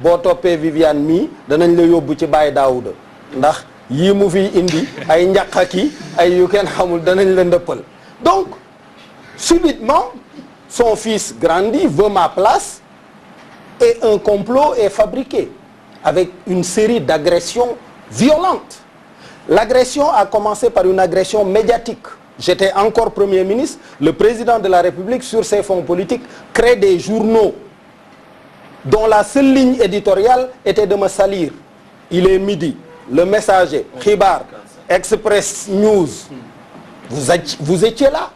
boo toppee Viviane mii danañ la yóbbu ci Baye Daouda ndax yii mu fi indi ay njaqaki ay yu kenn xamul danañ la ndëppal. Donc subitement son fils grandit, veut ma place et un complot est fabriqué avec une série d'agressions violentes. L'agression a commencé par une agression médiatique. J'étais encore Premier ministre, le président de la République sur ses fonds politiques crée des journaux dont la seule ligne éditoriale était de me salir. Il est midi, Le Messager, Khibar, Express News, vous étiez là.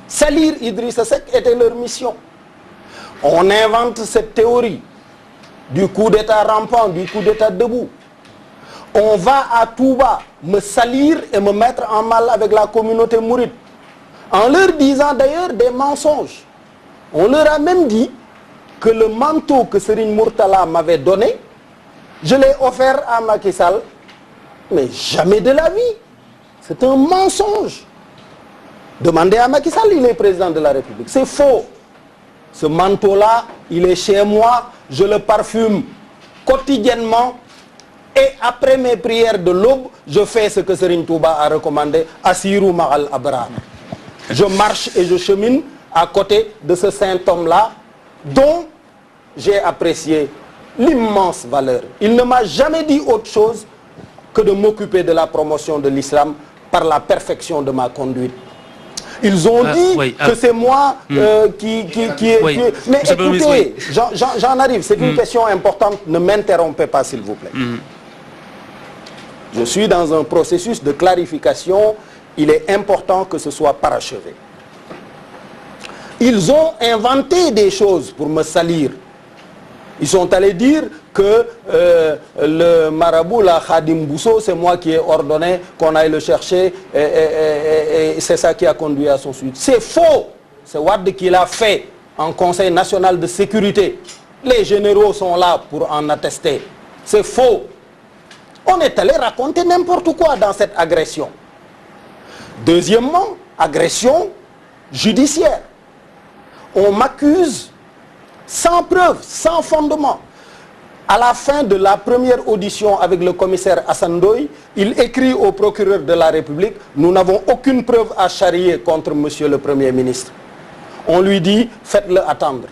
Salir Idrissa Seck était leur mission. On invente cette théorie du coup d'État rampant, du coup d'État debout. On va à Touba me salir et me mettre en mal avec la communauté mouride, en leur disant d'ailleurs des mensonges. On leur a même dit que le manteau que Serigne Mourtala m'avait donné, je l'ai offert à Macky Sall, mais jamais de la vie. C'est un mensonge. Demandez à Macky Sall, il est président de la République. C'est faux. Ce manteau-là, il est chez moi, je le parfume quotidiennement. Et après mes prières de l'aube, je fais ce que Serigne Touba a recommandé, Assirou Ma'al Abrar. Je marche et je chemine à côté de ce saint homme-là, dont j'ai apprécié l'immense valeur. Il ne m'a jamais dit autre chose que de m'occuper de la promotion de l'islam par la perfection de ma conduite. Ils ont dit que c'est moi qui est... Mais écoutez, j'en arrive, c'est une question importante, ne m'interrompez pas s'il vous plaît. Je suis dans un processus de clarification, il est important que ce soit parachevé. Ils ont inventé des choses pour me salir. Ils sont allés dire que le marabout, la Khadim Bousso, c'est moi qui ai ordonné qu'on aille le chercher et c'est ça qui a conduit à son suicide. C'est faux. C'est Wade qui l'a fait en Conseil national de sécurité. Les généraux sont là pour en attester. C'est faux. On est allé raconter n'importe quoi dans cette agression. Deuxièmement, agression judiciaire. On m'accuse sans preuve, sans fondement. À la fin de la première audition avec le commissaire Assane Ndoye, il écrit au procureur de la République, nous n'avons aucune preuve à charrier contre monsieur le Premier ministre. On lui dit, faites-le attendre.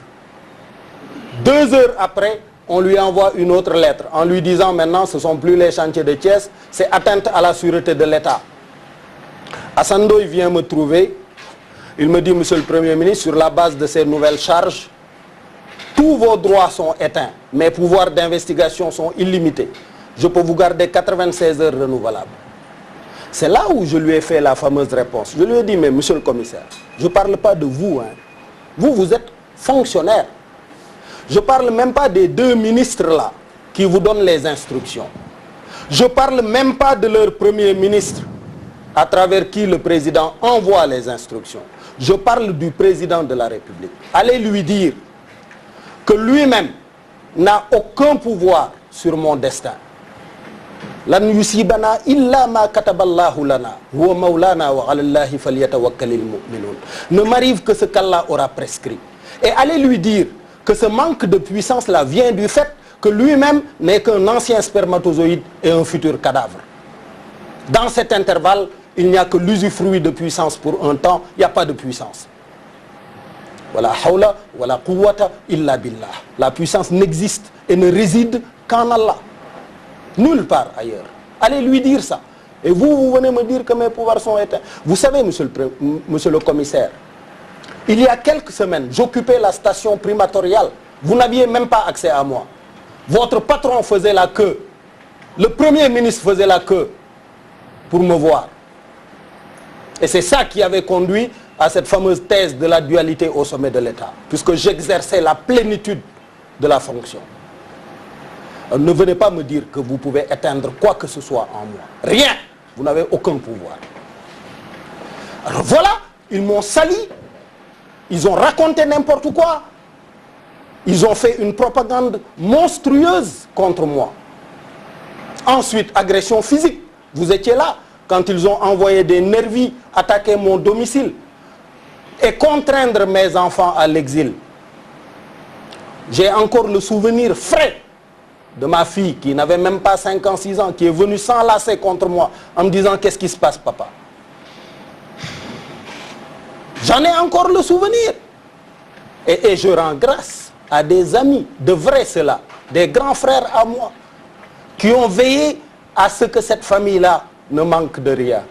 2 heures après, on lui envoie une autre lettre en lui disant maintenant ce ne sont plus les chantiers de Thiès, c'est atteinte à la sûreté de l'État. Assane Ndoye vient me trouver, il me dit monsieur le Premier ministre, sur la base de ces nouvelles charges, tous vos droits sont éteints, mes pouvoirs d'investigation sont illimités. Je peux vous garder 96 heures renouvelables. C'est là où je lui ai fait la fameuse réponse. Je lui ai dit, mais monsieur le commissaire, je ne parle pas de vous. Hein. Vous êtes fonctionnaire. Je ne parle même pas des 2 ministres là qui vous donnent les instructions. Je ne parle même pas de leur Premier ministre à travers qui le président envoie les instructions. Je parle du président de la République. Allez lui dire que lui-même n'a aucun pouvoir sur mon destin. Lan yusibana illa ma kataballahu lana huwa maulana wa 'ala Allahi falyatawakkalul mu'minun. Ne m'arrive que ce qu'Allah aura prescrit. Et allez lui dire que ce manque de puissance-là vient du fait que lui-même n'est qu'un ancien spermatozoïde et un futur cadavre. Dans cet intervalle, il n'y a que l'usufruit de puissance pour un temps, il n'y a pas de puissance. Wala hawla wala quwwata illa billah. La puissance n'existe et ne réside qu'en Allah. Nulle part ailleurs. Allez lui dire ça. Et vous venez me dire que mes pouvoirs sont éteints. Vous savez, monsieur le commissaire, il y a quelques semaines, j'occupais la station primatoriale. Vous n'aviez même pas accès à moi. Votre patron faisait la queue. Le Premier ministre faisait la queue pour me voir. Et c'est ça qui avait conduit à cette fameuse thèse de la dualité au sommet de l'État, puisque j'exerçais la plénitude de la fonction. Ne venez pas me dire que vous pouvez éteindre quoi que ce soit en moi. Rien. Vous n'avez aucun pouvoir. Alors voilà, ils m'ont sali. Ils ont raconté n'importe quoi. Ils ont fait une propagande monstrueuse contre moi. Ensuite, agression physique. Vous étiez là quand ils ont envoyé des nervis attaquer mon domicile et contraindre mes enfants à l'exil. J'ai encore le souvenir frais de ma fille qui n'avait même pas 5 ans, 6 ans, qui est venue s'enlacer contre moi en me disant « Qu'est-ce qui se passe, papa ?» J'en ai encore le souvenir. Et je rends grâce à des amis, de vrais ceux-là, des grands frères à moi, qui ont veillé à ce que cette famille-là ne manque de rien.